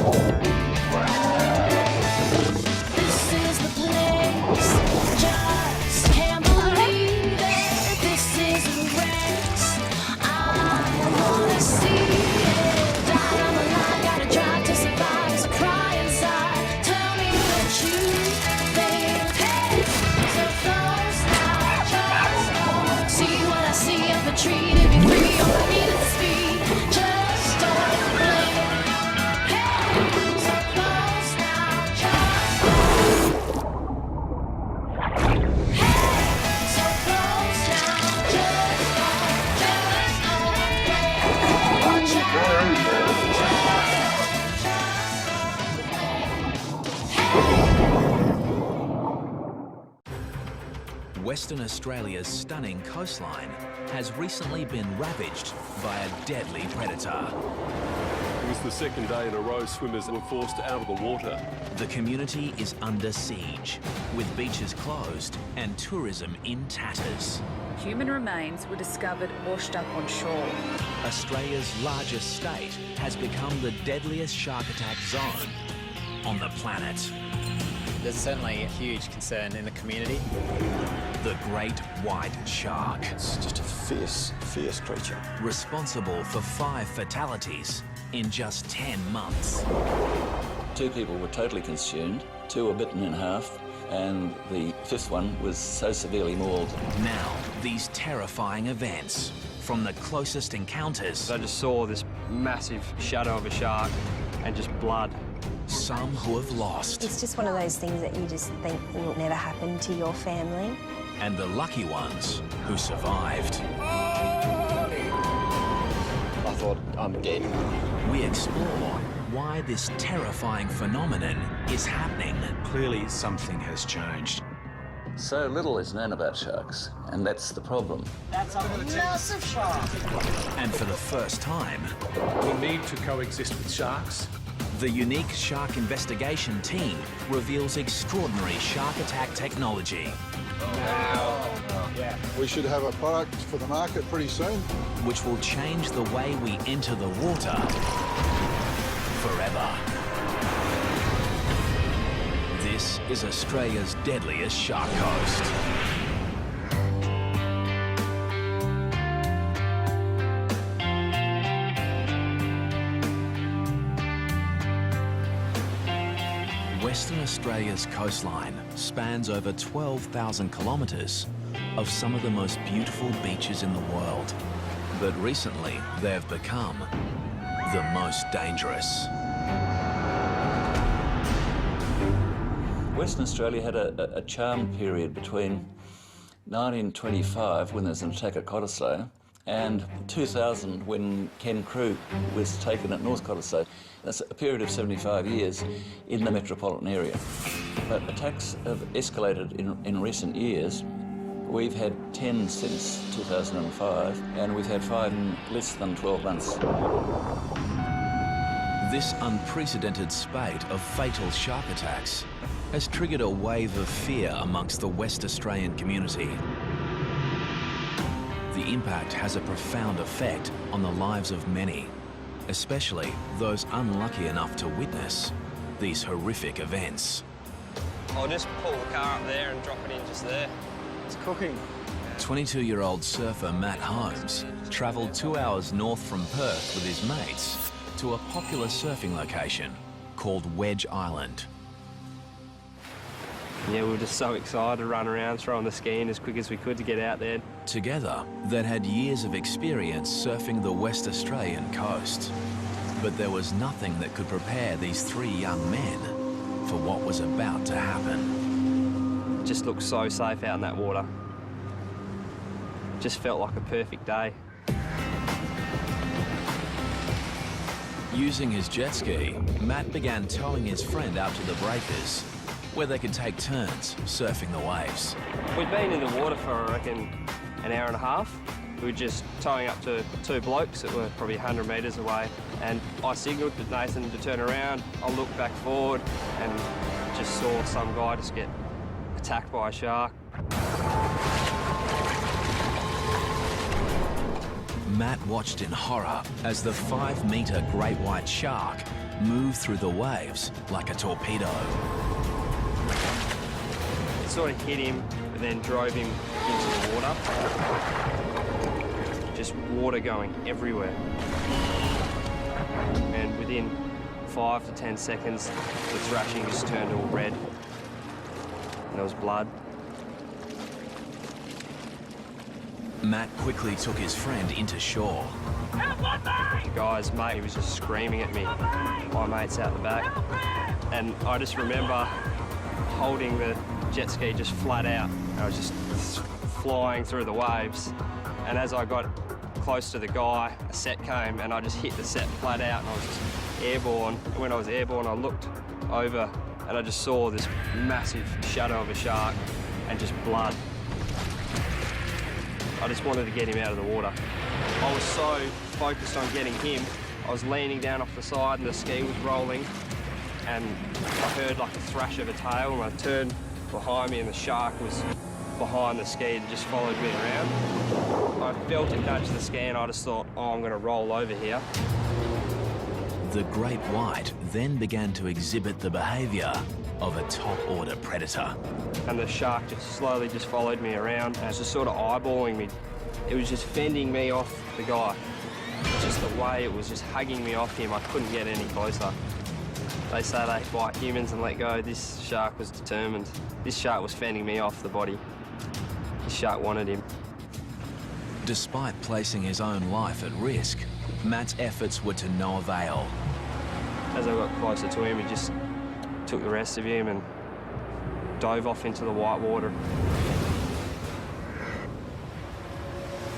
This is the place. Just can't believe it. This is a race. I wanna see it. I'm alive, gotta try to survive. There's a cry inside. Tell me what you think. Hey, so close now, just see what I see up a tree to be free. All I need is speed. Just don't blink. Hey, so close now, just hey, so close now, just don't blink. Watch out. Western Australia's stunning coastline has recently been ravaged by a deadly predator. It was the second day in a row swimmers were forced out of the water. The community is under siege, with beaches closed and tourism in tatters. Human remains were discovered washed up on shore. Australia's largest state has become the deadliest shark attack zone on the planet. There's certainly a huge concern in the community. The great white shark, It's just a fierce, fierce creature. responsible for 5 fatalities in just 10 months. 2 people were totally consumed, 2 were bitten in half, and the 5th one was so severely mauled. Now, these terrifying events, from the closest encounters, I just saw this massive shadow of a shark and just blood. some who have lost, It's just one of those things that you just think will never happen to your family. and the lucky ones who survived. I thought, I'm dead. We explore why this terrifying phenomenon is happening. Clearly something has changed. So little is known about sharks, and that's the problem. And for the first time, We need to coexist with sharks. the unique shark investigation team reveals extraordinary shark attack technology, We should have a product for the market pretty soon. which will change the way we enter the water forever. This is Australia's deadliest shark coast. Western Australia's coastline spans over 12,000 kilometres of some of the most beautiful beaches in the world. But recently, they've become the most dangerous. Western Australia had a charmed period between 1925, when there was an attack at Cottesloe, and 2000, when Ken Crew was taken at North Cottesloe. That's a period of 75 years in the metropolitan area. But attacks have escalated in recent years. We've had 10 since 2005, and we've had 5 in less than 12 months. This unprecedented spate of fatal shark attacks has triggered a wave of fear amongst the West Australian community. The impact has a profound effect on the lives of many, especially those unlucky enough to witness these horrific events. I'll just pull the car up there and drop it in just there. It's cooking. 22-year-old surfer Matt Holmes travelled 2 hours north from Perth with his mates to a popular surfing location called Wedge Island. Yeah, we were just so excited to run around throwing the ski in as quick as we could to get out there. Together, they'd had years of experience surfing the West Australian coast. But there was nothing that could prepare these 3 young men for what was about to happen. It just looked so safe out in that water. Just felt like a perfect day. Using his jet ski, Matt began towing his friend out to the breakers, where they could take turns surfing the waves. We'd been in the water for, I reckon, an hour and a half. We were just towing up to 2 blokes that were probably 100 metres away, and I signalled to Nathan to turn around. I looked back forward and just saw some guy just get attacked by a shark. Matt watched in horror as the 5-metre great white shark move through the waves like a torpedo. It sort of hit him, but then drove him into the water. Just water going everywhere. And within 5 to 10 seconds, the thrashing just turned all red. And there was blood. Matt quickly took his friend into shore. The guy's mate, he was just screaming at me. My mate's out the back. And I just remember holding the jet ski just flat out. I was just flying through the waves. And as I got close to the guy, a set came and I just hit the set flat out and I was just airborne. And when I was airborne, I looked over and I just saw this massive shadow of a shark and just blood. I just wanted to get him out of the water. I was so focused on getting him, I was leaning down off the side and the ski was rolling and I heard like a thrash of a tail and I turned behind me and the shark was behind the ski and just followed me around. I felt it nudge the ski and I just thought, oh, I'm going to roll over here. The great white then began to exhibit the behaviour of a top-order predator. And the shark just slowly just followed me around and it was just sort of eyeballing me. It was just fending me off the guy. Just the way it was just hugging me off him, I couldn't get any closer. They say they bite humans and let go. This shark was determined. This shark was fending me off the body. This shark wanted him. Despite placing his own life at risk, Matt's efforts were to no avail. As I got closer to him, he just took the rest of him and dove off into the white water.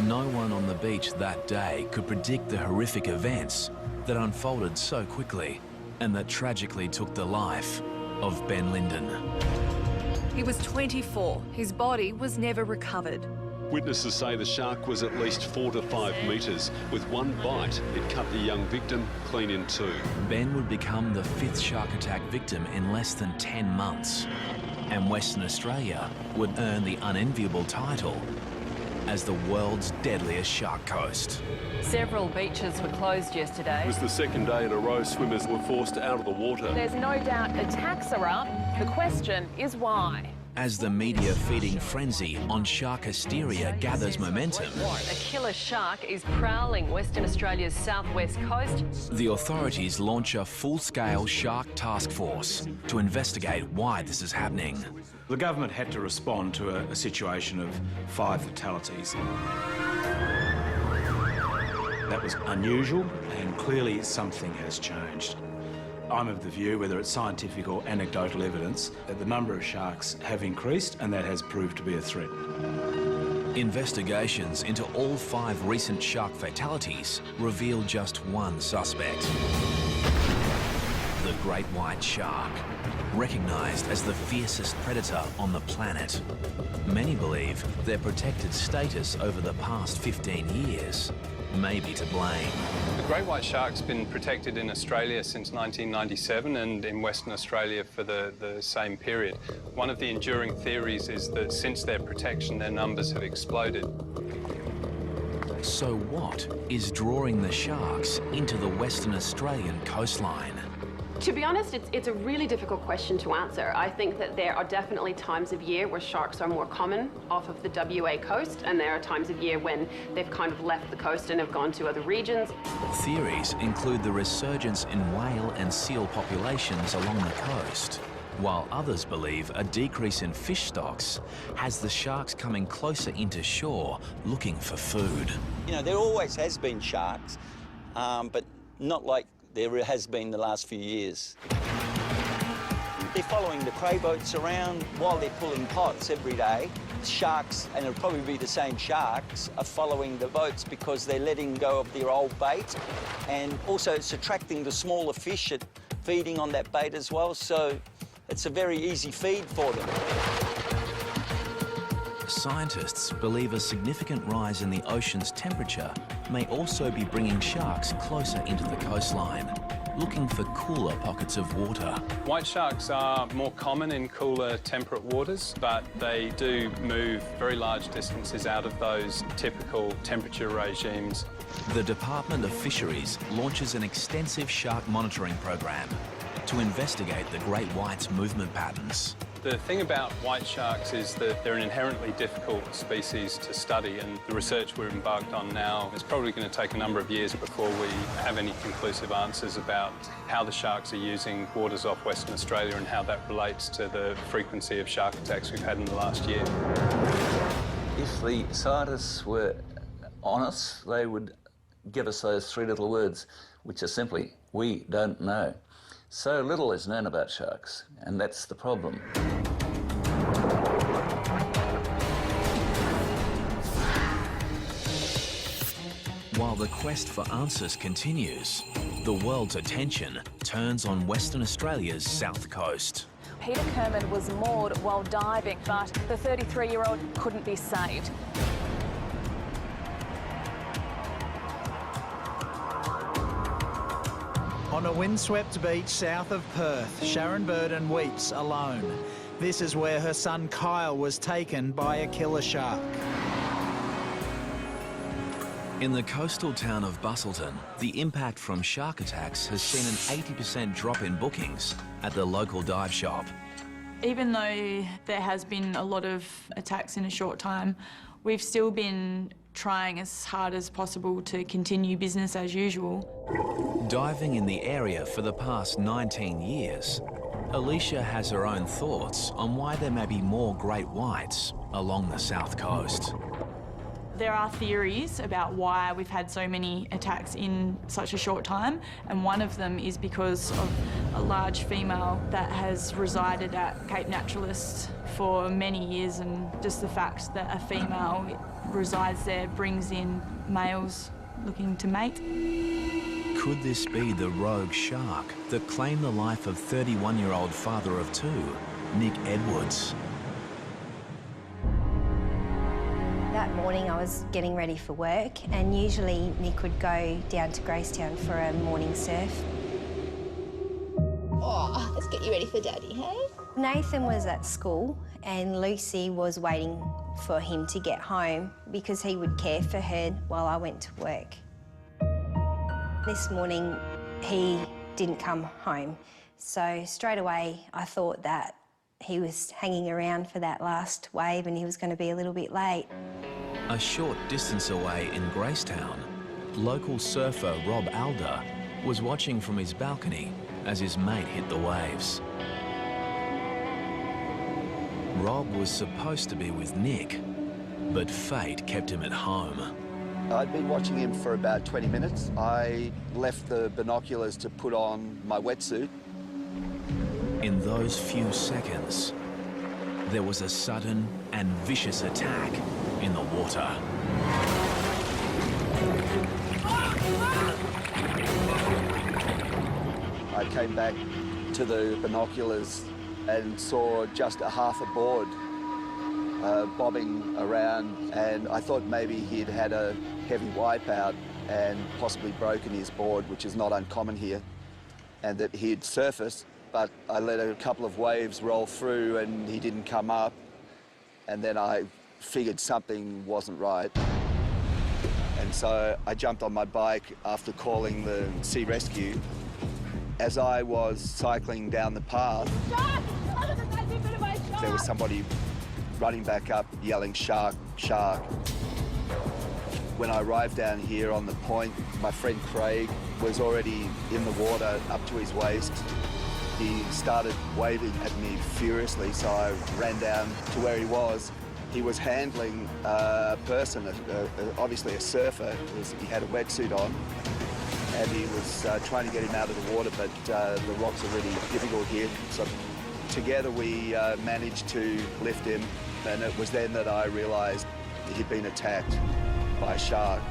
No one on the beach that day could predict the horrific events that unfolded so quickly and that tragically took the life of Ben Linden. He was 24. His body was never recovered. Witnesses say the shark was at least 4 to 5 metres. With one bite, it cut the young victim clean in two. Ben would become the 5th shark attack victim in less than 10 months. And Western Australia would earn the unenviable title as the world's deadliest shark coast. Several beaches were closed yesterday. It was the second day in a row swimmers were forced out of the water. There's no doubt attacks are up. The question is why? As the media feeding frenzy on shark hysteria gathers momentum, A killer shark is prowling Western Australia's southwest coast. the authorities launch a full-scale shark task force to investigate why this is happening. The government had to respond to a situation of 5 fatalities. That was unusual, and clearly something has changed. I'm of the view, whether it's scientific or anecdotal evidence, that the number of sharks have increased and that has proved to be a threat. Investigations into all 5 recent shark fatalities reveal just one suspect. The great white shark, recognised as the fiercest predator on the planet. Many believe their protected status over the past 15 years may be to blame. The great white shark's been protected in Australia since 1997 and in Western Australia for the same period. One of the enduring theories is that since their protection, their numbers have exploded. So what is drawing the sharks into the Western Australian coastline? To be honest, it's a really difficult question to answer. I think that there are definitely times of year where sharks are more common off of the WA coast, and there are times of year when they've kind of left the coast and have gone to other regions. Theories include the resurgence in whale and seal populations along the coast, while others believe a decrease in fish stocks has the sharks coming closer into shore looking for food. You know, there always has been sharks, but not like there has been the last few years. They're following the cray boats around while they're pulling pots every day. Sharks, and it'll probably be the same sharks, are following the boats because they're letting go of their old bait, and also it's attracting the smaller fish at feeding on that bait as well, so it's a very easy feed for them. Scientists believe a significant rise in the ocean's temperature may also be bringing sharks closer into the coastline, looking for cooler pockets of water. White sharks are more common in cooler temperate waters, but they do move very large distances out of those typical temperature regimes the Department of Fisheries launches an extensive shark monitoring program to investigate the great white's movement patterns. The thing about white sharks is that they're an inherently difficult species to study, and the research we're embarked on now is probably going to take a number of years before we have any conclusive answers about how the sharks are using waters off Western Australia and how that relates to the frequency of shark attacks we've had in the last year. If the scientists were honest, they would give us those three little words, which are simply, we don't know. So little is known about sharks, and that's the problem. While the quest for answers continues, the world's attention turns on Western Australia's south coast. Peter Kerman was moored while diving, but the 33-year-old couldn't be saved. On a windswept beach south of Perth, Sharon Burden weeps alone. This is where her son Kyle was taken by a killer shark. In the coastal town of Busselton, the impact from shark attacks has seen an 80% drop in bookings at the local dive shop. Even though there has been a lot of attacks in a short time, we've still been trying as hard as possible to continue business as usual. Diving in the area for the past 19 years, Alicia has her own thoughts on why there may be more great whites along the south coast. There are theories about why we've had so many attacks in such a short time, and one of them is because of a large female that has resided at Cape Naturalist for many years, and just the fact that a female resides there brings in males looking to mate. Could this be the rogue shark that claimed the life of 31-year-old father of two, Nick Edwards? That morning I was getting ready for work, and usually Nick would go down to Gracetown for a morning surf. Oh, let's get you ready for Daddy, hey? Nathan was at school and Lucy was waiting for him to get home because he would care for her while I went to work. This morning he didn't come home, so straight away I thought that he was hanging around for that last wave and he was going to be a little bit late. A short distance away in Gracetown, local surfer Rob Alder was watching from his balcony as his mate hit the waves. Rob was supposed to be with Nick, but fate kept him at home. I'd been watching him for about 20 minutes. I left the binoculars to put on my wetsuit. In those few seconds, there was a sudden and vicious attack in the water. I came back to the binoculars and saw just a half a board bobbing around, and I thought maybe he'd had a heavy wipeout and possibly broken his board, which is not uncommon here, and that he'd surfaced. But I let a couple of waves roll through and he didn't come up, and then I figured something wasn't right. And so I jumped on my bike after calling the sea rescue. As I was cycling down the path, there was somebody running back up yelling, "Shark, shark." When I arrived down here on the point, my friend Craig was already in the water up to his waist. He started waving at me furiously, so I ran down to where he was. He was handling a person, obviously a surfer. He had a wetsuit on, and he was trying to get him out of the water, but the rocks are really difficult here. So together we managed to lift him, and it was then that I realised he'd been attacked by a shark.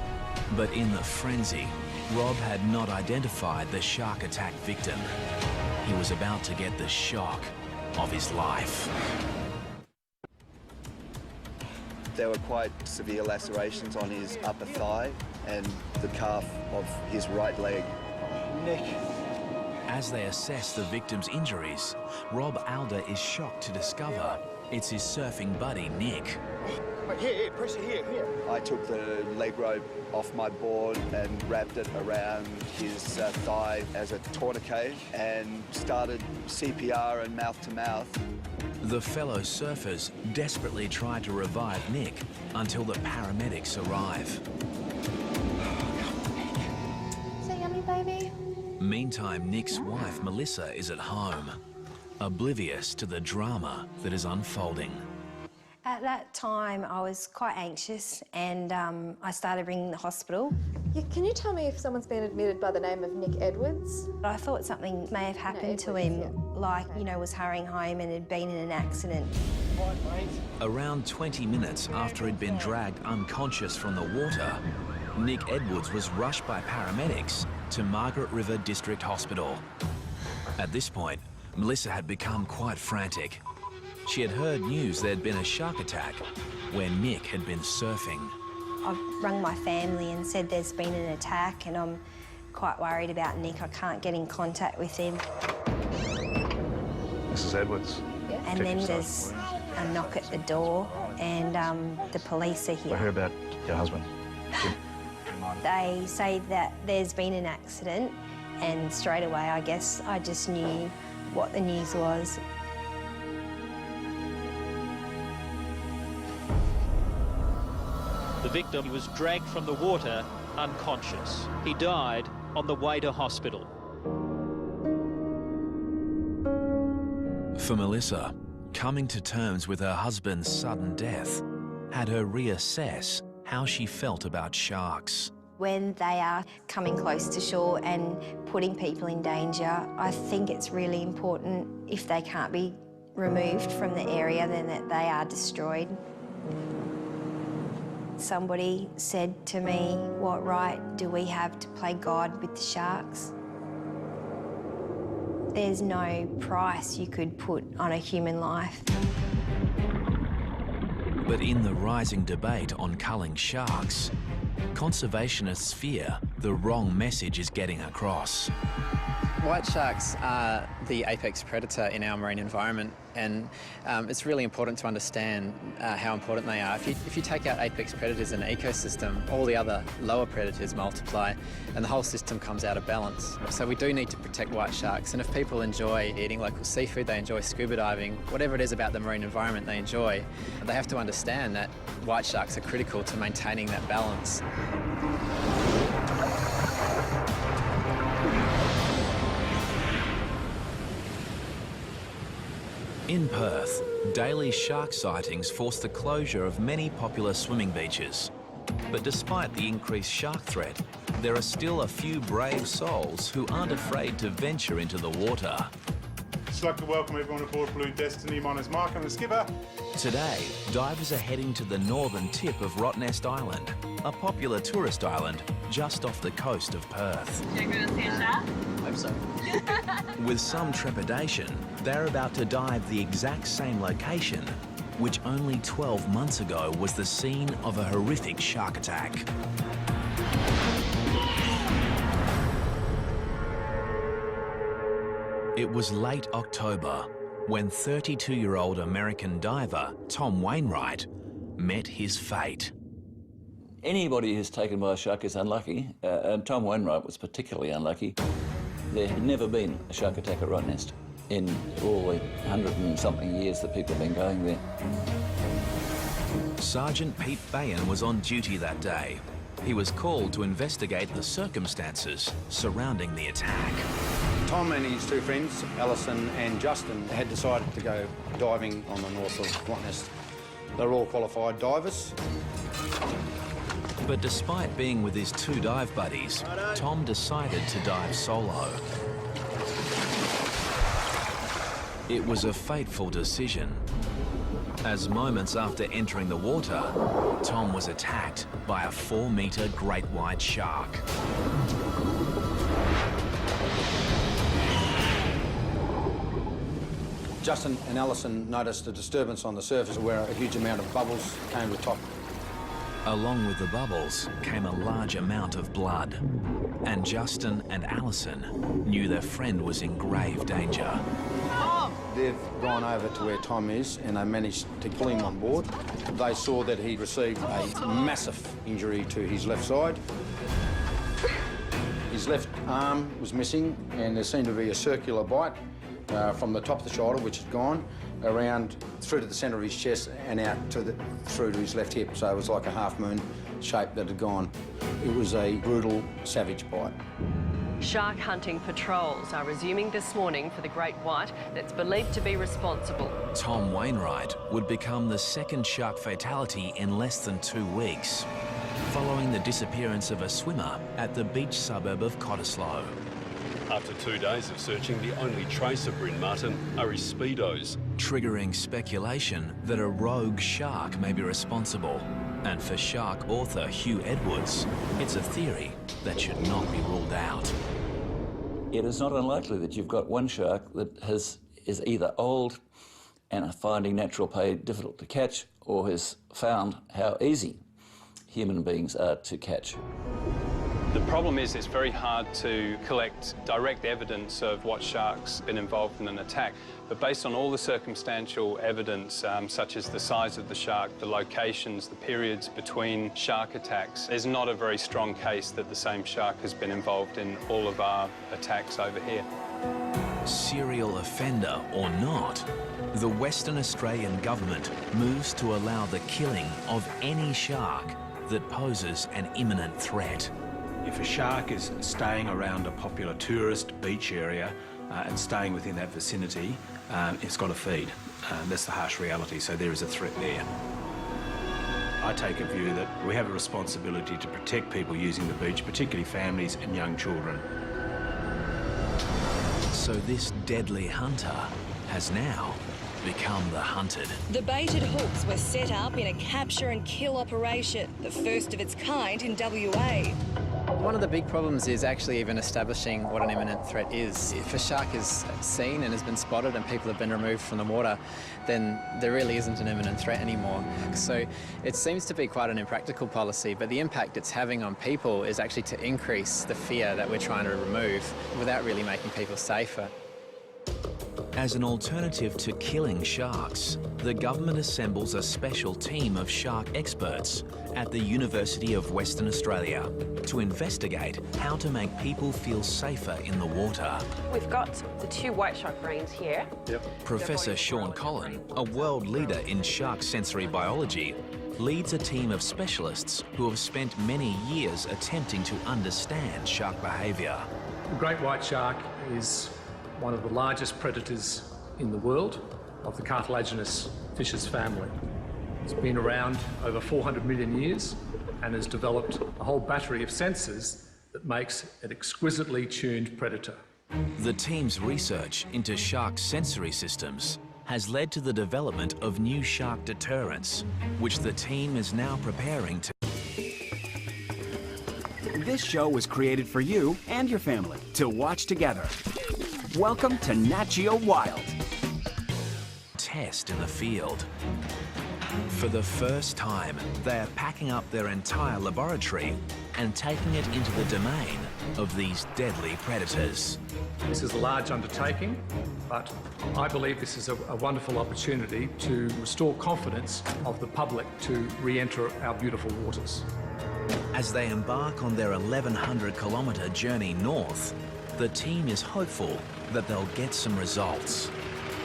But in the frenzy, Rob had not identified the shark attack victim. He was about to get the shock of his life. There were quite severe lacerations on his upper thigh and the calf of his right leg. Nick. As they assess the victim's injuries, Rob Alder is shocked to discover it's his surfing buddy, Nick. Here, pressure here. I took the leg rope off my board and wrapped it around his thigh as a tourniquet and started CPR and mouth-to-mouth. The fellow surfers desperately tried to revive Nick until the paramedics arrive. Is that yummy, baby? Meantime, Nick's wife, Melissa, is at home, oblivious to the drama that is unfolding. At that time, I was quite anxious and I started ringing the hospital. Yeah, can you tell me if someone's been admitted by the name of Nick Edwards? I thought something may have happened to him, like, you know, was hurrying home and had been in an accident. Around 20 minutes after he'd been dragged unconscious from the water, Nick Edwards was rushed by paramedics to Margaret River District Hospital. At this point, Melissa had become quite frantic. She had heard news there'd been a shark attack where Nick had been surfing. I've rung my family and said there's been an attack and I'm quite worried about Nick. I can't get in contact with him. Mrs. Edwards. Yeah. And then there's a knock at the door and the police are here. I hear about your husband. They say that there's been an accident and straight away, I guess, I just knew what the news was. The victim was dragged from the water unconscious. He died on the way to hospital. For Melissa, coming to terms with her husband's sudden death had her reassess how she felt about sharks. When they are coming close to shore and putting people in danger, I think it's really important, if they can't be removed from the area, then that they are destroyed. Somebody said to me, what right do we have to play God with the sharks? There's no price you could put on a human life. But in the rising debate on culling sharks, conservationists fear the wrong message is getting across. White sharks are the apex predator in our marine environment, and it's really important to understand how important they are. If you take out apex predators in an ecosystem, all the other lower predators multiply and the whole system comes out of balance. So we do need to protect white sharks, and if people enjoy eating local seafood, they enjoy scuba diving, whatever it is about the marine environment they enjoy, they have to understand that white sharks are critical to maintaining that balance. In Perth, daily shark sightings forced the closure of many popular swimming beaches. But despite the increased shark threat, there are still a few brave souls who aren't afraid to venture into the water. Just like to welcome everyone aboard Blue Destiny. My name's Mark, I'm the skipper. Today, divers are heading to the northern tip of Rottnest Island, a popular tourist island just off the coast of Perth. Are you going to see a shark? Hope so. With some trepidation, they're about to dive the exact same location, which only 12 months ago was the scene of a horrific shark attack. It was late October when 32-year-old American diver Tom Wainwright met his fate. Anybody who's taken by a shark is unlucky, and Tom Wainwright was particularly unlucky. There had never been a shark attack at Rottnest in all the 100 and something years that people have been going there. Sergeant Pete Bayan was on duty that day. He was called to investigate the circumstances surrounding the attack. Tom and his two friends, Alison and Justin, had decided to go diving on the north of Rottnest. They're all qualified divers. But despite being with his two dive buddies, Tom decided to dive solo. It was a fateful decision, as moments after entering the water, Tom was attacked by a 4-metre great white shark. Justin and Alison noticed a disturbance on the surface where a huge amount of bubbles came to the top. Along with the bubbles came a large amount of blood, and Justin and Alison knew their friend was in grave danger. Tom! they've gone over to where Tom is and they managed to pull him on board. They saw that he received a massive injury to his left side. His left arm was missing and there seemed to be a circular bite from the top of the shoulder, which had gone around through to the centre of his chest and out to through to his left hip. So it was like a half-moon shape that had gone. It was a brutal, savage bite. Shark hunting patrols are resuming this morning for the great white that's believed to be responsible. Tom Wainwright would become the second shark fatality in less than 2 weeks, following the disappearance of a swimmer at the beach suburb of Cottesloe. After 2 days of searching, the only trace of Bryn Martin are his speedos, triggering speculation that a rogue shark may be responsible. And for shark author Hugh Edwards, it's a theory that should not be ruled out. It is not unlikely that you've got one shark that is either old and finding natural prey difficult to catch, or has found how easy human beings are to catch. The problem is it's very hard to collect direct evidence of what shark's been involved in an attack. But based on all the circumstantial evidence, such as the size of the shark, the locations, the periods between shark attacks, there's not a very strong case that the same shark has been involved in all of our attacks over here. Serial offender or not, the Western Australian government moves to allow the killing of any shark that poses an imminent threat. If a shark is staying around a popular tourist beach area and staying within that vicinity, it's got to feed. That's the harsh reality, so there is a threat there. I take a view that we have a responsibility to protect people using the beach, particularly families and young children. So this deadly hunter has now become the hunted. The baited hooks were set up in a capture and kill operation, the first of its kind in WA. One of the big problems is actually even establishing what an imminent threat is. If a shark is seen and has been spotted and people have been removed from the water, then there really isn't an imminent threat anymore. So it seems to be quite an impractical policy, but the impact it's having on people is actually to increase the fear that we're trying to remove without really making people safer. As an alternative to killing sharks, the government assembles a special team of shark experts at the University of Western Australia to investigate how to make people feel safer in the water. We've got the 2 white shark brains here. Professor Sean Collin, a world leader in shark sensory biology, leads a team of specialists who have spent many years attempting to understand shark behaviour. The great white shark is one of the largest predators in the world of the cartilaginous fishes family. It's been around over 400 million years and has developed a whole battery of sensors that makes an exquisitely tuned predator. The team's research into shark sensory systems has led to the development of new shark deterrents, which the team is now preparing to. This show was created for you and your family to watch together. Welcome to Nat Geo Wild. Test in the field. For the first time, they are packing up their entire laboratory and taking it into the domain of these deadly predators. This is a large undertaking, but I believe this is a wonderful opportunity to restore confidence of the public to re-enter our beautiful waters. As they embark on their 1,100-kilometre journey north, the team is hopeful that they'll get some results.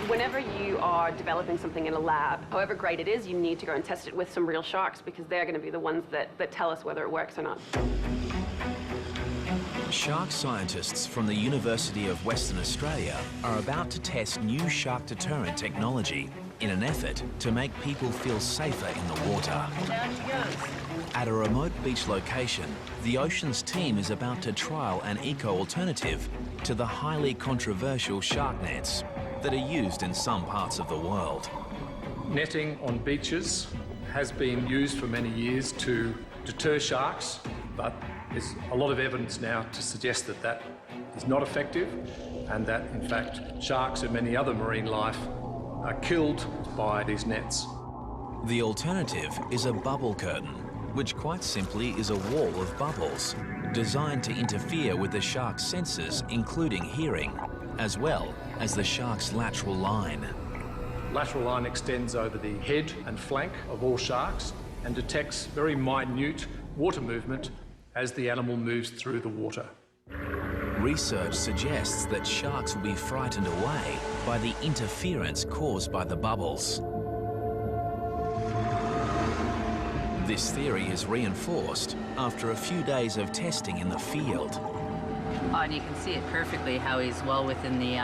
Whenever you are developing something in a lab, however great it is, you need to go and test it with some real sharks because they're going to be the ones that tell us whether it works or not. Shark scientists from the University of Western Australia are about to test new shark deterrent technology in an effort to make people feel safer in the water. Down she goes. At a remote beach location, the Oceans team is about to trial an eco-alternative to the highly controversial shark nets that are used in some parts of the world. Netting on beaches has been used for many years to deter sharks, but there's a lot of evidence now to suggest that that is not effective and that, in fact, sharks and many other marine life are killed by these nets. The alternative is a bubble curtain, which quite simply is a wall of bubbles designed to interfere with the shark's senses, including hearing, as well as the shark's lateral line. Lateral line extends over the head and flank of all sharks and detects very minute water movement as the animal moves through the water. Research suggests that sharks will be frightened away by the interference caused by the bubbles. This theory is reinforced after a few days of testing in the field. And you can see it perfectly how he's well within the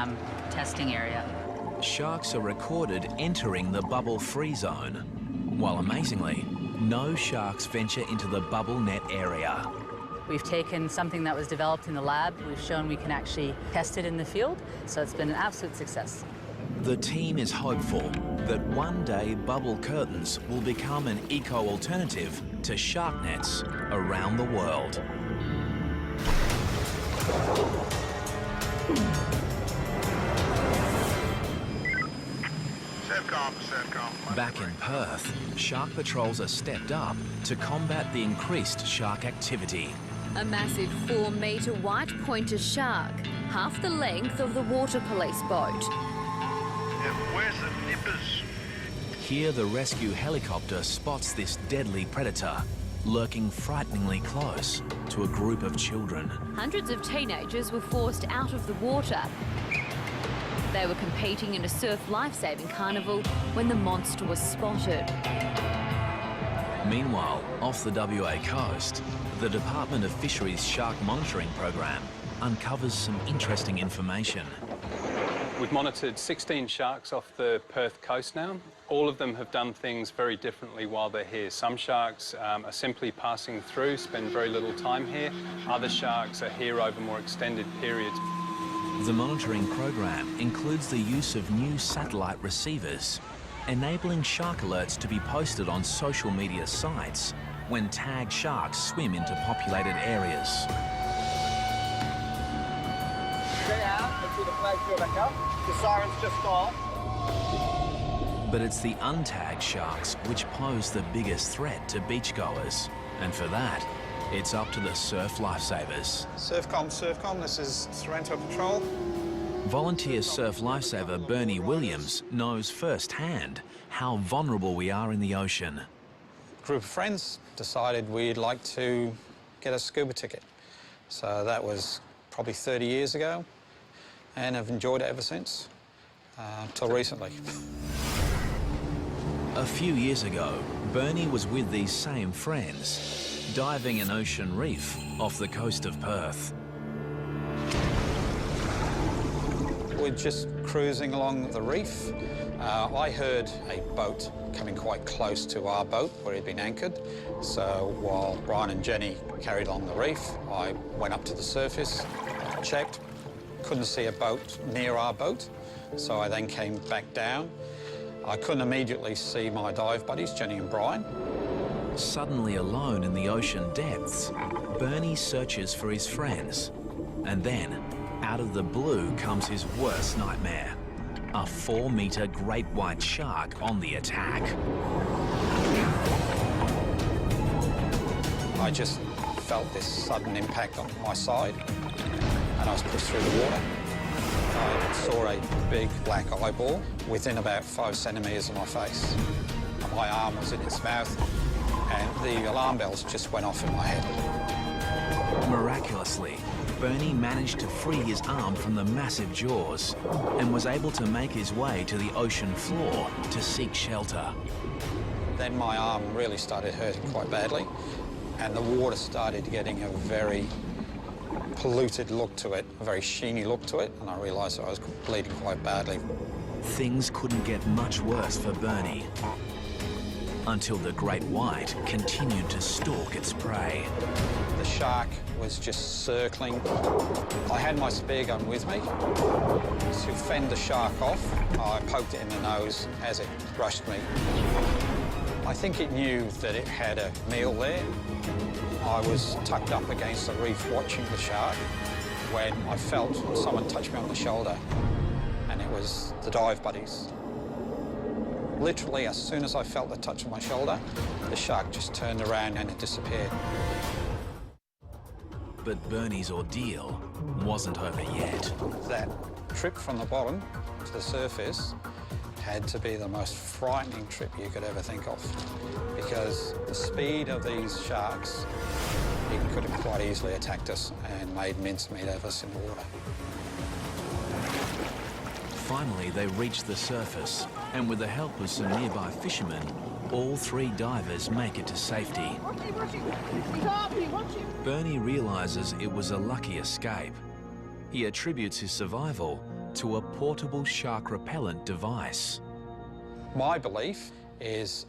testing area. Sharks are recorded entering the bubble-free zone, while amazingly, no sharks venture into the bubble net area. We've taken something that was developed in the lab, we've shown we can actually test it in the field, so it's been an absolute success. The team is hopeful that one day bubble curtains will become an eco-alternative to shark nets around the world. Back in Perth, shark patrols are stepped up to combat the increased shark activity. A massive 4-metre white pointer shark, half the length of the water police boat. Where's the nippers? Here the rescue helicopter spots this deadly predator, lurking frighteningly close to a group of children. Hundreds of teenagers were forced out of the water. They were competing in a surf lifesaving carnival when the monster was spotted. Meanwhile, off the WA coast, the Department of Fisheries Shark Monitoring Program uncovers some interesting information. We've monitored 16 sharks off the Perth coast now. All of them have done things very differently while they're here. Some sharks are simply passing through, spend very little time here. Other sharks are here over more extended periods. The monitoring program includes the use of new satellite receivers, enabling shark alerts to be posted on social media sites when tagged sharks swim into populated areas. Get out until the flags go back up. The siren's just gone. But it's the untagged sharks which pose the biggest threat to beachgoers, and for that, it's up to the surf lifesavers. Surfcom, this is Sorrento Patrol. Volunteer surf lifesaver Bernie Williams knows firsthand how vulnerable we are in the ocean. A group of friends decided we'd like to get a scuba ticket. So that was probably 30 years ago, and I've enjoyed it ever since, till recently. A few years ago, Bernie was with these same friends, diving an ocean reef off the coast of Perth. We're just cruising along the reef. I heard a boat coming quite close to our boat where he'd been anchored. So while Brian and Jenny carried on the reef, I went up to the surface, checked, couldn't see a boat near our boat. So I then came back down. I couldn't immediately see my dive buddies, Jenny and Brian. Suddenly alone in the ocean depths, Bernie searches for his friends. And then, out of the blue comes his worst nightmare. A 4-metre great white shark on the attack. I just felt this sudden impact on my side, and I was pushed through the water. I saw a big black eyeball within about 5 centimetres of my face. My arm was in its mouth, and the alarm bells just went off in my head. Miraculously, Bernie managed to free his arm from the massive jaws and was able to make his way to the ocean floor to seek shelter. Then my arm really started hurting quite badly, and the water started getting a very polluted look to it, a very sheeny look to it, and I realised that I was bleeding quite badly. Things couldn't get much worse for Bernie, until the great white continued to stalk its prey. The shark was just circling. I had my spear gun with me. To fend the shark off, I poked it in the nose as it rushed me. I think it knew that it had a meal there. I was tucked up against the reef watching the shark when I felt someone touch me on the shoulder, and it was the dive buddies. Literally, as soon as I felt the touch of my shoulder, the shark just turned around and it disappeared. But Bernie's ordeal wasn't over yet. That trip from the bottom to the surface had to be the most frightening trip you could ever think of, because the speed of these sharks, he could have quite easily attacked us and made mincemeat of us in the water. Finally, they reach the surface, and with the help of some nearby fishermen, all 3 divers make it to safety. Bernie realises it was a lucky escape. He attributes his survival to a portable shark repellent device. My belief is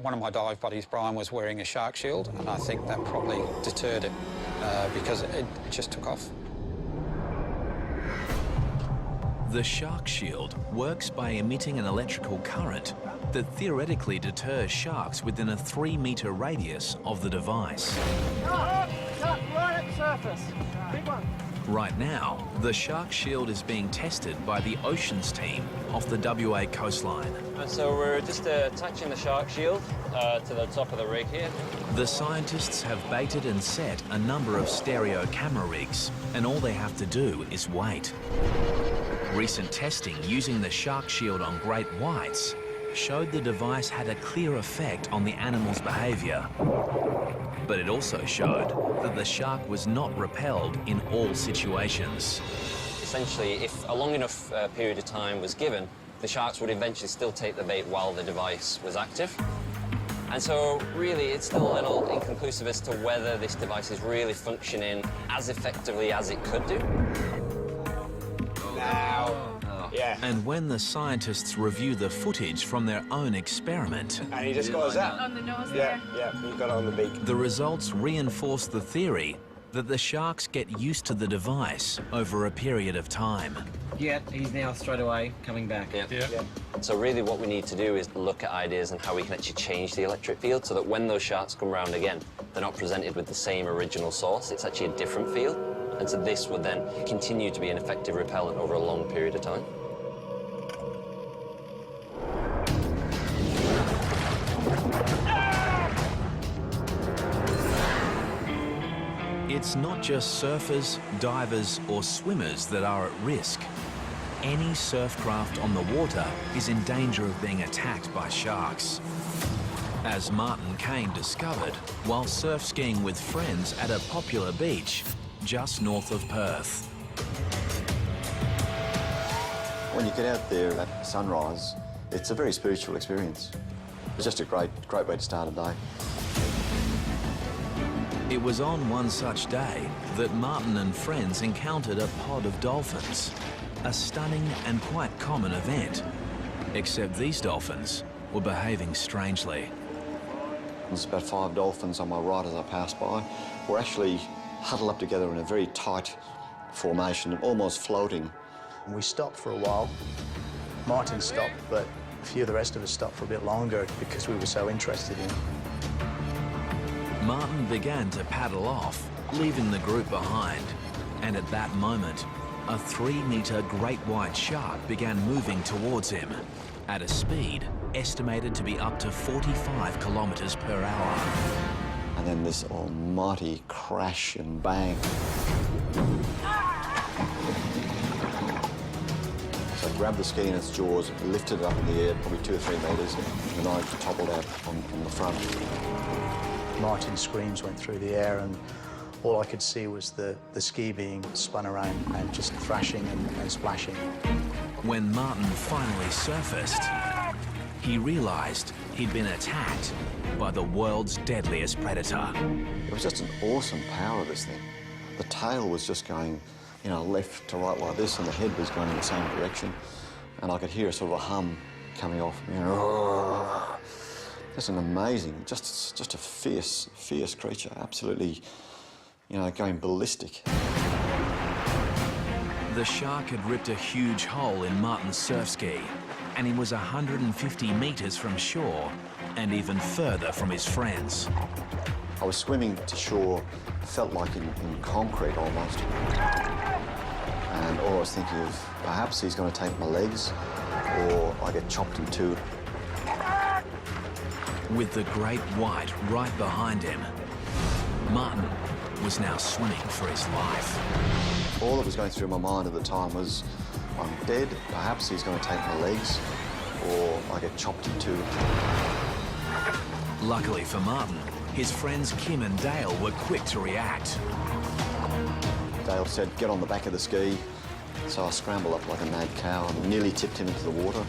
one of my dive buddies, Brian, was wearing a shark shield, and I think that probably deterred it because it just took off. The shark shield works by emitting an electrical current that theoretically deters sharks within a 3-metre radius of the device. Right at the surface. Big one. Right now, the shark shield is being tested by the oceans team off the WA coastline. So we're just attaching the shark shield to the top of the rig here. The scientists have baited and set a number of stereo camera rigs, and all they have to do is wait. Recent testing using the shark shield on great whites showed the device had a clear effect on the animal's behaviour. But it also showed that the shark was not repelled in all situations. Essentially, if a long enough period of time was given, the sharks would eventually still take the bait while the device was active. And so, really, it's still a little inconclusive as to whether this device is really functioning as effectively as it could do. Yeah. And when the scientists review the footage from their own experiment... And he just goes up. On the nose there. Yeah, you got it on the beak. The results reinforce the theory that the sharks get used to the device over a period of time. Yeah, he's now straight away coming back. Yeah. So really what we need to do is look at ideas and how we can actually change the electric field so that when those sharks come round again, they're not presented with the same original source, it's actually a different field. And so this would then continue to be an effective repellent over a long period of time. It's not just surfers, divers or swimmers that are at risk. Any surf craft on the water is in danger of being attacked by sharks. As Martin Kane discovered while surf skiing with friends at a popular beach just north of Perth. When you get out there at sunrise, it's a very spiritual experience. It's just a great way to start a day. It was on one such day that Martin and friends encountered a pod of dolphins, a stunning and quite common event, except these dolphins were behaving strangely. There's about 5 dolphins on my right as I passed by. We're actually huddled up together in a very tight formation, almost floating. We stopped for a while. Martin stopped, but a few of the rest of us stopped for a bit longer because we were so interested in it. Martin began to paddle off, leaving the group behind. And at that moment, a 3-metre great white shark began moving towards him at a speed estimated to be up to 45 kilometres per hour. And then this almighty crash and bang. So I grabbed the ski in its jaws, lifted it up in the air, probably 2 or 3 metres, and I toppled out on the front. Martin's screams went through the air, and all I could see was the ski being spun around and just thrashing and splashing. When Martin finally surfaced, he realised he'd been attacked by the world's deadliest predator. It was just an awesome power, this thing. The tail was just going, you know, left to right like this, and the head was going in the same direction. And I could hear a sort of a hum coming off, you know. Just an amazing, just a fierce creature, absolutely, you know, going ballistic. The shark had ripped a huge hole in Martin's surf ski, and he was 150 metres from shore and even further from his friends. I was swimming to shore, felt like in concrete almost. And all I was thinking of, perhaps he's going to take my legs, or I get chopped in two. With the great white right behind him, Martin was now swimming for his life. All that was going through my mind at the time was, I'm dead, perhaps he's going to take my legs, or I get chopped in two. Luckily for Martin, his friends Kim and Dale were quick to react. Dale said, get on the back of the ski. So I scrambled up like a mad cow and nearly tipped him into the water.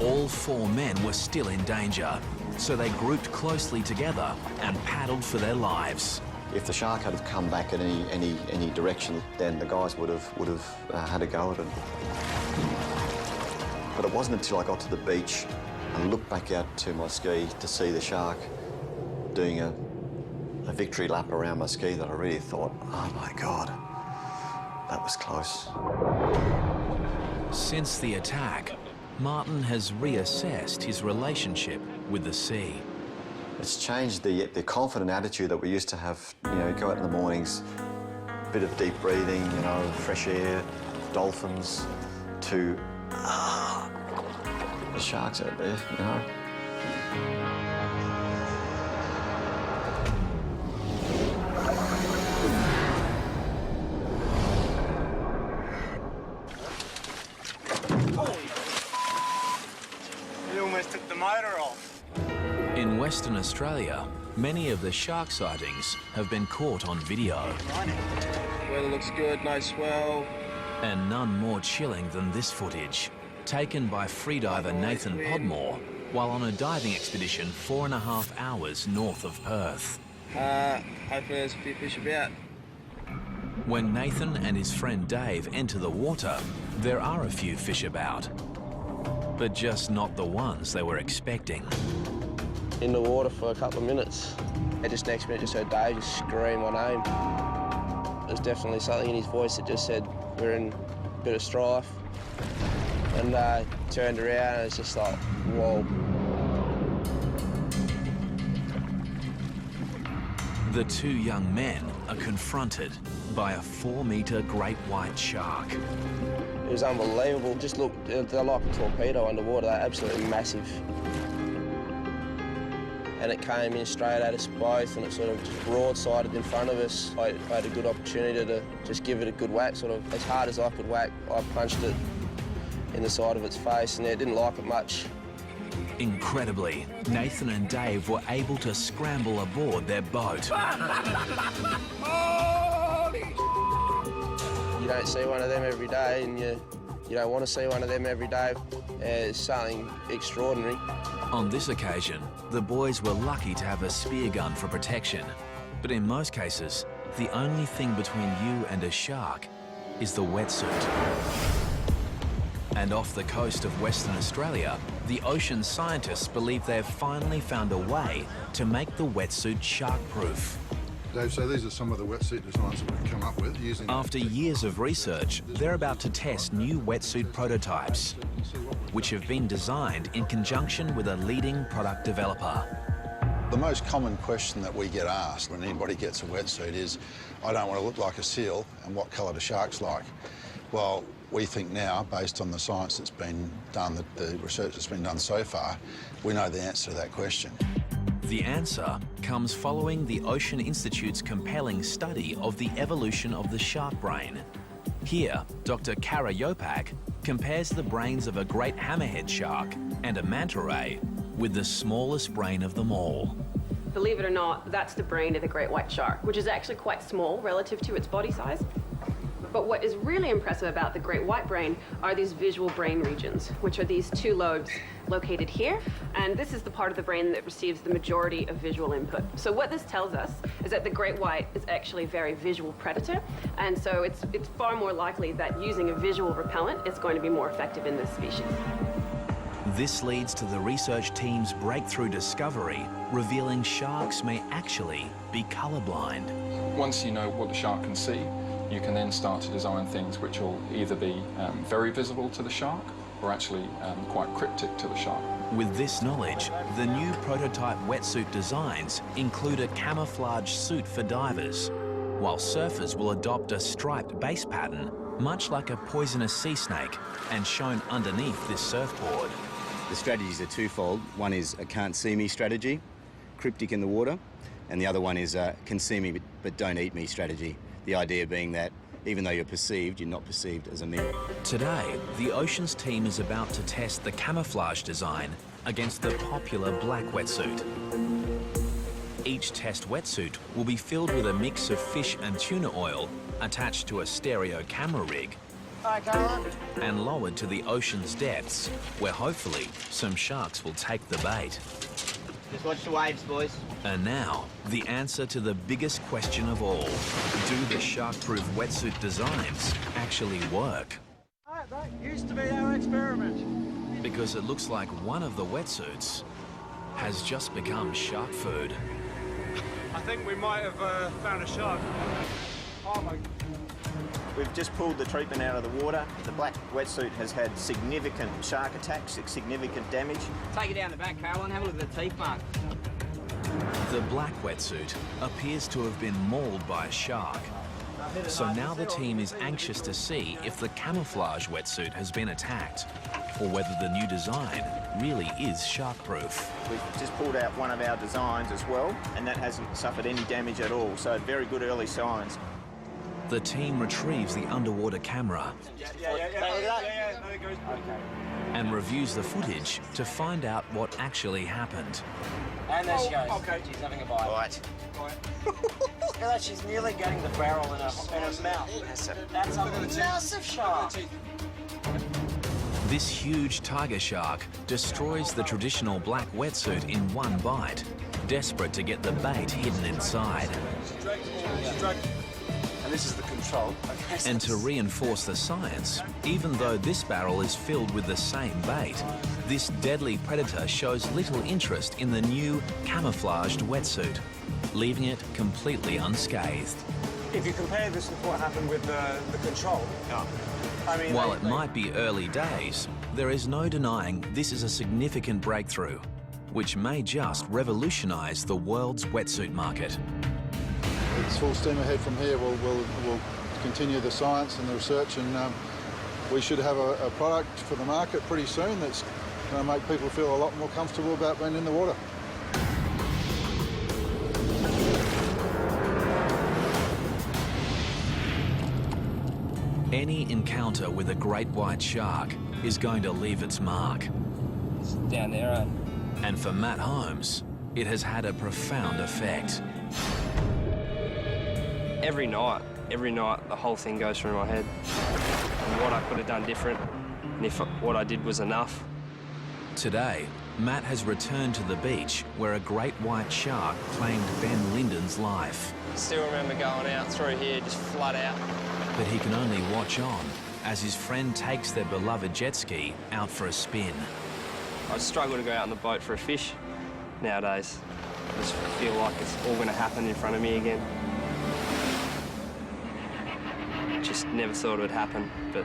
All 4 men were still in danger, so they grouped closely together and paddled for their lives. If the shark had come back in any direction, then the guys would have had a go at it. But it wasn't until I got to the beach and looked back out to my ski to see the shark doing a victory lap around my ski that I really thought, oh my God, that was close. Since the attack, Martin has reassessed his relationship with the sea. It's changed the confident attitude that we used to have, you know, go out in the mornings, a bit of deep breathing, you know, fresh air, dolphins, to, the sharks out there, you know. You almost took the motor off. In Western Australia, many of the shark sightings have been caught on video. Weather looks good, no swell. And none more chilling than this footage, taken by freediver Nathan Podmore while on a diving expedition 4.5 hours north of Perth. Hopefully there's a few fish about. When Nathan and his friend Dave enter the water, there are a few fish about, but just not the ones they were expecting. In the water for a couple of minutes, and just next minute just heard Dave just scream my name. There's definitely something in his voice that just said we're in a bit of strife. And turned around and it's just like, whoa. The 2 young men are confronted by a 4-metre great white shark. It was unbelievable. Just look, they're like a torpedo underwater. They're absolutely massive. And it came in straight at us both and it sort of just broadsided in front of us. I had a good opportunity to just give it a good whack, sort of as hard as I could whack. I punched it in the side of its face and it didn't like it much. Incredibly, Nathan and Dave were able to scramble aboard their boat. You don't see one of them every day and you don't want to see one of them every day. It's something extraordinary. On this occasion, the boys were lucky to have a spear gun for protection. But in most cases, the only thing between you and a shark is the wetsuit. And off the coast of Western Australia, the ocean scientists believe they've finally found a way to make the wetsuit shark-proof. Dave, so these are some of the wetsuit designs that we've come up with using... After years of research, they're about to test new wetsuit prototypes, which have been designed in conjunction with a leading product developer. The most common question that we get asked when anybody gets a wetsuit is, I don't want to look like a seal, and what colour do sharks like? Well, we think now, based on the science that's been done, the research that's been done so far, we know the answer to that question. The answer comes following the Ocean Institute's compelling study of the evolution of the shark brain. Here, Dr. Kara Yopak compares the brains of a great hammerhead shark and a manta ray with the smallest brain of them all. Believe it or not, that's the brain of the great white shark, which is actually quite small relative to its body size. But what is really impressive about the great white brain are these visual brain regions, which are these 2 lobes located here. And this is the part of the brain that receives the majority of visual input. So what this tells us is that the great white is actually a very visual predator. And so it's far more likely that using a visual repellent is going to be more effective in this species. This leads to the research team's breakthrough discovery, revealing sharks may actually be colorblind. Once you know what the shark can see, you can then start to design things which will either be very visible to the shark or actually quite cryptic to the shark. With this knowledge, the new prototype wetsuit designs include a camouflage suit for divers, while surfers will adopt a striped base pattern, much like a poisonous sea snake, and shown underneath this surfboard. The strategies are twofold. One is a can't see me strategy, cryptic in the water, and the other one is a can see me but don't eat me strategy. The idea being that Even though you're not perceived as a meal. Today, the Oceans team is about to test the camouflage design against the popular black wetsuit. Each test wetsuit will be filled with a mix of fish and tuna oil attached to a stereo camera rig. Hi, Caroline. And lowered to the ocean's depths, where hopefully some sharks will take the bait. Just watch the waves, boys. And now, the answer to the biggest question of all. Do the shark-proof wetsuit designs actually work? That used to be our experiment. Because it looks like one of the wetsuits has just become shark food. I think we might have found a shark. Oh my... We've just pulled the treatment out of the water. The black wetsuit has had significant shark attacks, significant damage. Take it down the back, Caroline. Have a look at the teeth mark. The black wetsuit appears to have been mauled by a shark. So now the team is anxious to see if the camouflage wetsuit has been attacked, or whether the new design really is shark-proof. We've just pulled out one of our designs as well, and that hasn't suffered any damage at all, so very good early signs. The team retrieves the underwater camera and reviews the footage to find out what actually happened. And there she goes. Okay. She's having a bite. Right. Look at that, she's nearly getting the barrel in her mouth. That's a massive shark. This huge tiger shark destroys the traditional black wetsuit in one bite, desperate to get the bait hidden inside. And this is the control. And to reinforce the science, even though this barrel is filled with the same bait, this deadly predator shows little interest in the new camouflaged wetsuit, leaving it completely unscathed. If you compare this with what happened with the control, I mean... While it might be early days, there is no denying this is a significant breakthrough, which may just revolutionise the world's wetsuit market. It's full steam ahead from here. We'll continue the science and the research, and we should have a product for the market pretty soon that's going to make people feel a lot more comfortable about being in the water. Any encounter with a great white shark is going to leave its mark. It's down there, right? And for Matt Holmes, it has had a profound effect. Every night, the whole thing goes through my head. And what I could have done different, and if what I did was enough. Today, Matt has returned to the beach where a great white shark claimed Ben Linden's life. Still remember going out through here, just flat out. But he can only watch on as his friend takes their beloved jet ski out for a spin. I struggle to go out on the boat for a fish nowadays. I just feel like it's all going to happen in front of me again. Just never thought it would happen, but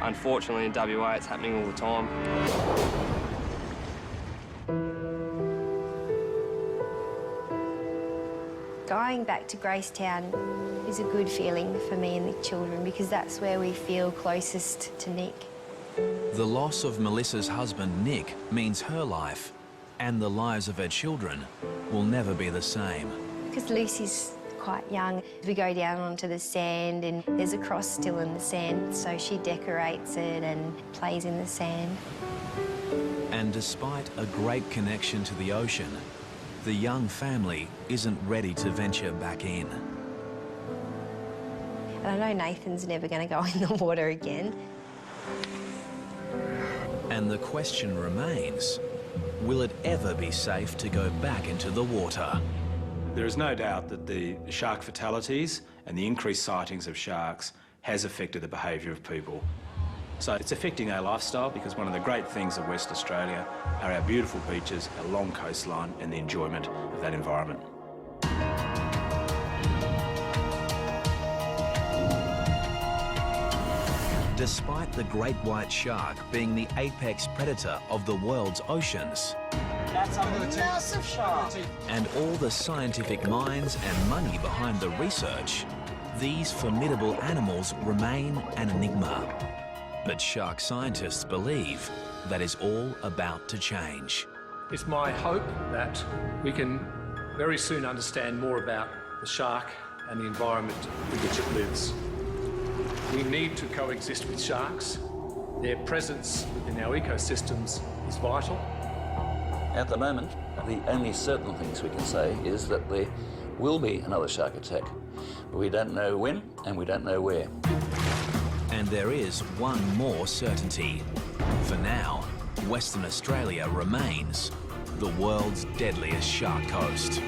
unfortunately in WA it's happening all the time. Going back to Gracetown is a good feeling for me and the children because that's where we feel closest to Nick. The loss of Melissa's husband, Nick, means her life and the lives of her children will never be the same. Because Lucy's quite young, we go down onto the sand and there's a cross still in the sand, so she decorates it and plays in the sand. And despite a great connection to the ocean, the young family isn't ready to venture back in. And I know Nathan's never going to go in the water again. And the question remains, will it ever be safe to go back into the water? There is no doubt that the shark fatalities and the increased sightings of sharks has affected the behaviour of people. So it's affecting our lifestyle because one of the great things of West Australia are our beautiful beaches, our long coastline and the enjoyment of that environment. Despite the great white shark being the apex predator of the world's oceans, that's a massive shark. And all the scientific minds and money behind the research, these formidable animals remain an enigma. But shark scientists believe that is all about to change. It's my hope that we can very soon understand more about the shark and the environment in which it lives. We need to coexist with sharks. Their presence within our ecosystems is vital. At the moment, the only certain things we can say is that there will be another shark attack. We don't know when and we don't know where. And there is one more certainty. For now, Western Australia remains the world's deadliest shark coast.